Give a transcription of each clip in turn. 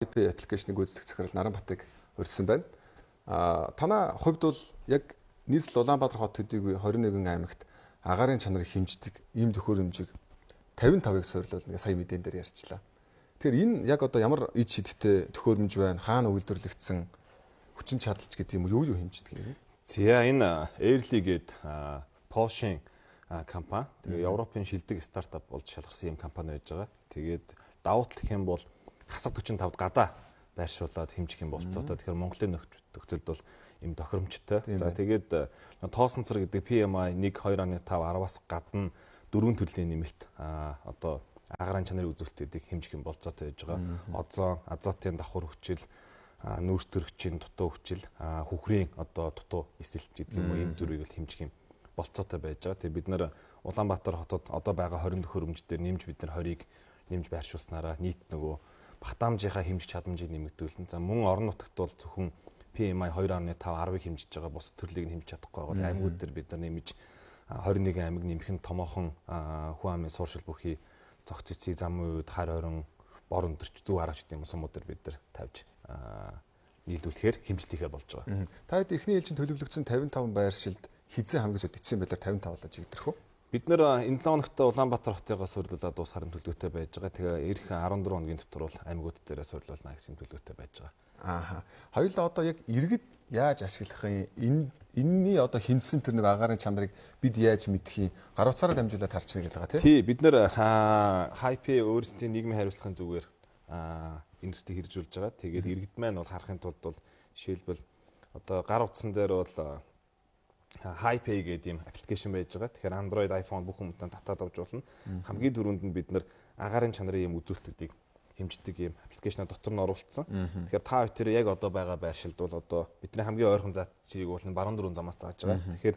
IP аппликейшнийг гүйцэтгэх захирал Наранбатыг урьдсан байна. Танай хувьд бол яг нийслэл Улаанбаатар хот төдийгүй 21 аймагт агаарын чанарыг хэмждэг ийм төхөөрөмжийг 55-ыг суйрлуул нэг сая мэдэн дээр ярьчлаа. Тэгэхээр энэ яг одоо ямар ид шидтэй төхөөрөмж байна? Хаана үйлдвэрлэгдсэн хүчин чадалч гэдэг юм юу хэмждэг юм? За энэ Airly гээд Porsche компани. Тэгээ Европын шилдэг стартап болж шалгарсан юм компани байж байгаа. Тэгээд давуу тал гэх юм бол хасаг 45-д гадаа байршуулад хэмжих юм болцоотой. Тэгэхээр Монголын нөхцөлд бол юм тохиромжтой. За тэгээд тоосон цар гэдэг PMI 1.2.5 10-аас гадна 4 төрлийн нэмэлт одоо агаарын чанарын үзүүлэлтүүдийг хэмжих юм болцоотой байж байгаа. Озон, азотын давхар хүчил, нүүрстөрөгчийн дутуу хүчил, хүхрийн одоо дутуу эсэлт гэдэг юм уу ийм зүрийг л хэмжих юм болцоотой байж байгаа. Тэгээ бид нэр Улаанбаатар хотод одоо байгаа 20 төхөөрөмж дээр нэмж бид нар 20-ыг нэмж байршуулснараа нийт нөгөө багтаамжийнхаа хэмжих чадамжийг нэмэгдүүлэн. За мөн орон нутагт бол зөвхөн PMI 2.5 10-ыг хэмжиж байгаа бус төрлийг нь хэмжиж чадахгүй байгаа. Аймагуд дээр бид нар нэмж 21 аймаг нэмэх нь томоохон хүн амын сууршил бүхий зох цэцгийг замын үед хар орон бор өндөрч зүг хараач гэдэг юм сумууд дээр бид нар тавьж нийлүүлэхээр хэмжилтийхээ болж байгаа. Та хэд эхний ээлжинд төлөвлөгдсөн 55 байршилд хизээ хамгийн сүүлд эцсийн байдлаар 55 болоо жигдэрх үү? Бид нэр энэ 7 хоногт Улаанбаатар хотыгоо суйрлуулад ус харин төлөвлөгөөтэй байж байгаа. Тэгээ эх 14 хоногийн дотор бол аймагуд дээрээ суйрлуулна гэсэн төлөвлөгөөтэй байж байгаа. Ааха. Хоёулаа одоо яг иргэд яаж ашиглах юм? Энэний одоо хэмжсэн тэр нэг агаарын чанарыг бид яаж мэдэх юм? Гар утсаараа дамжуулаад харчна гэдэг байгаа тийм. Тий, бид нэр HiP өөрсдийн нийгмийн хариуцлагын зүгээр индустри хэрэгжүүлж байгаа. Тэгээд иргэд маань бол харахын тулд бол жишээлбэл одоо гар утсан дээр бол HiPay гэдэг юм аппликейшн байж байгаа. Тэгэхээр Android, iPhone бүх хүмүүстээ татаад авч болно. Хамгийн түрүүнд нь бид нэр агаарын чанарын юм үзүүлэлтүүдийг хэмждэг юм аппликейшнаа дотор нь оруулсан. Тэгэхээр та хоёр яг одоо байгаа байршилд бол одоо бидний хамгийн ойрхон зат чирийг бол баруун дөрвөн замаас тааж байгаа. Тэгэхээр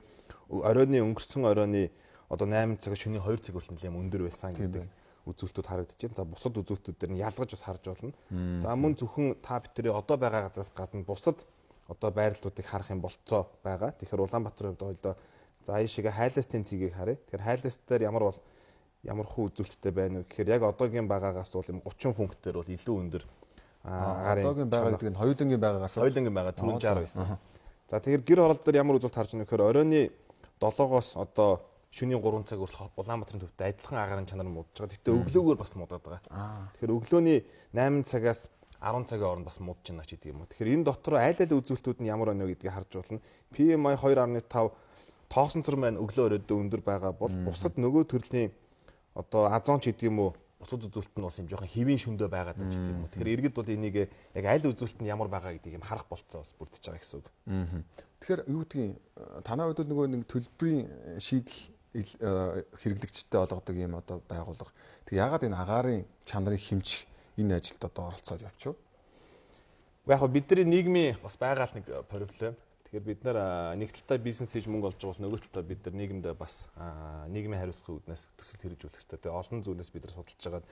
өнгөрсөн оройны одоо 8 цаг шөнийн 2 цаг хүртэл юм өндөр байсан гэдэг үзүүлэлтүүд харагдаж байна. За бусад үзүүлэлтүүд дээр нь ялгаж бас харж болно. За мөн зөвхөн та бидний одоо байгаа газраас гадна бусад одоо байрлалуудыг харах юм болцоо байгаа. Тэгэхээр Улаанбаатарын хувьд хоёлоо за ийшээ хайлаастын цэгийг харъя. Тэгэхээр хайлаас дээр ямар хүү үзүүлэлттэй байна вэ гэхээр яг одоогийн байгаагаас бол юм 30 функтээр бол илүү өндөр одоогийн байгаа гэдэг нь хоёулангийн байгаагаас түрүүн 60 байсан. За тэгэхээр гэр хороолт дээр ямар үзүүлэлт харж байна вэ гэхээр оройны 7-оос одоо шөнийн 3 цаг хүртэл Улаанбаатарын төвд адилхан агаарын чанар муудаж байгаа. Гэхдээ өглөөгөр бас муудаад байгаа. Тэгэхээр өглөөний 8 цагаас 10 цагийн хооронд бас муудаж байна ч гэдэг юм уу. Тэгэхээр энэ дотор аль үзүүлэлтүүд нь ямар байна вэ гэдгийг харж болно. PMI 2.5 тоосон цар маань өглөө өрөөдөө өндөр байгаа бол бусад нөгөө төрлийн одоо азон ч гэдэг юм уу бусад үзүүлэлт нь бас юм жоохон хэвийн шөндөө байгаад байна ч гэдэг юм уу. Тэгэхээр иргэд бол энийг яг аль үзүүлэлт нь ямар байгаа гэдгийг юм харах болцоо бас бүрдэж байгаа гэсэн үг. Тэгэхээр юу гэдгийг танай хувьд нөгөө нэг төлбөрийн шийдэл хэрэглэгчтэй болгодог юм одоо байгууллага. Тэг ягаад энэ агаарын чанарыг хэмжих энэ ажилд одоо оролцоод явчих вэ? Яг нь бидний нийгмийн бас байгаа л нэг проблем. Тэгэхээр бид нар нэг талдаа бизнес хийж мөнгө олж байгаа бол нөгөө талдаа бид нар нийгэмд бас нийгмийн хариуцлагын үүднээс төсөл хэрэгжүүлэх хэрэгтэй. Тэгээ олон зүйлээс бид нар судалж байгаа.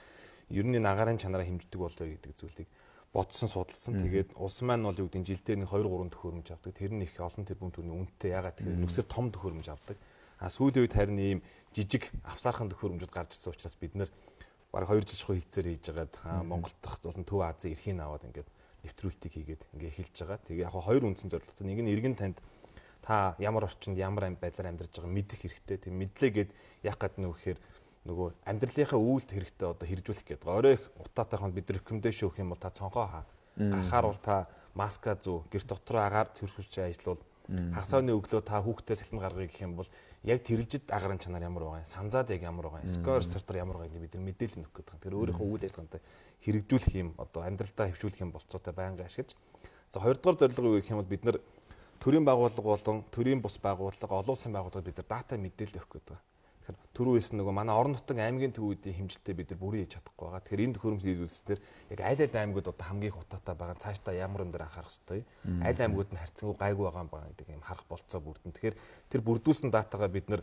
Ер нь агаарын чанараа хэмждэг болоо гэдэг зүйлийг бодсон судалсан. Тэгээд улс маань бол юу гэдэг нь жилдээ нэг 2-3 төхөөрөмж авдаг. Тэр нь их олон тэрбум төгрөгийн үнэтэй ягаад тэгэхээр нүсэр том төхөөрөмж авдаг. Сүүлийн үед харин ийм жижиг авсаархан төхөөрөмжүүд гарч ирсэн учраас бид нар бараг 2 жил хилцээр хийж байгаад Монголд тахт болон Төв Азийн эрхийг аваад ингээд нэвтрүүлтийг хийгээд ингээд эхэлж байгаа. Тэгээ яг хоёр үндсэн зорилготой. Нэг нь иргэн танд та ямар орчинд ямар байдлаар амьдарч байгааг мэдэх хэрэгтэй. Тэг мэдлээгээд яах гэдэг нь вэ гэхээр нөгөө амьдралынхаа үйлд хэрэгтэй одоо хэрэгжүүлэх гэдэг. Орой их утаатайхан бид рекомендашн өгөх юм бол та цонхоо хаа. Гарахаар бол та маска зүү, гэр дотроо агаар цэвэрхүүлж ажиллавал хагасааны өглөө та хүүхдээ салхин гаргая гэх юм бол яг тэрэлжид агаарын чанар ямар байгаа юм, санзаад яг ямар байгаа юм, скор стартер ямар байгаа юм бид нар мэдээлэл өгөх гэдэг. Тэр өөрийнхөө үйл ажиллагаанд хэрэгжүүлэх юм одоо амьдралдаа хөвшүүлэх юм болцоотой байнга ашиглаж. За хоёрдугаар зорилго юу гэх юм бол бид нар төрийн байгууллага болон төрийн бус байгууллага, олон улсын байгууллагад бид нар дата мэдээлэл өгөх гэдэг. Тэгэхээр түрүү хэлсэн нөгөө манай орон нутгийн аймгийн төвүүдийн хэмжилтээ бид нар бүрэн хийж чадахгүй байгаа. Тэгэхээр энэ төхөөрөмж нийлүүлснээр яг аль аймагуд одоо хамгийн их утаатай байгаа цаашдаа ямар юм дээр анхаарах хэрэгтэй. Аль аймагуд нь харьцангуй гайгүй байгаа юм байна гэдэг юм харах болцоо бүрдэн. Тэгэхээр тэр бүрдүүлсэн датагаа бид нар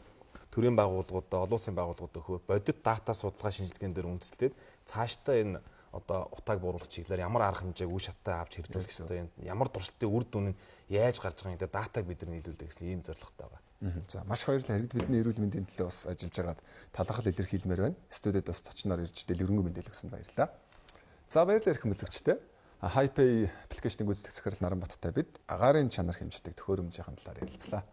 төрийн байгууллагуудаа, олон улсын байгууллагуудаа өгөө бодит дата судалгаа шинжилгээнд дээр үндэслээд цаашдаа энэ одоо утааг бууруулах чиглэлээр ямар арга хэмжээг үе шаттай авч хэрэгжүүлэх хэрэгтэй юм. Ямар туршилтын үр дүн нь яаж гарч байгаа юм гэдэг датаг бид нар нийлүүлдэг гэсэн ийм зорилготой байгаа. За маш баярлалаа. Иргэд бидний эрүүл мэндийн төлөө бас ажиллаж байгаад талархал илэрхийлмээр байна. Студиуд бас зочноор ирж дэлгэрэнгүй мэдээлэл өгсөнд баярлалаа. За баярлалаа эрхэм үзэгчдээ. HiPay аппликейшнийг үздэг захирал Наранбаттай бид агаарын чанар хэмждэг төхөөрөмжийн талаар ярилцлаа.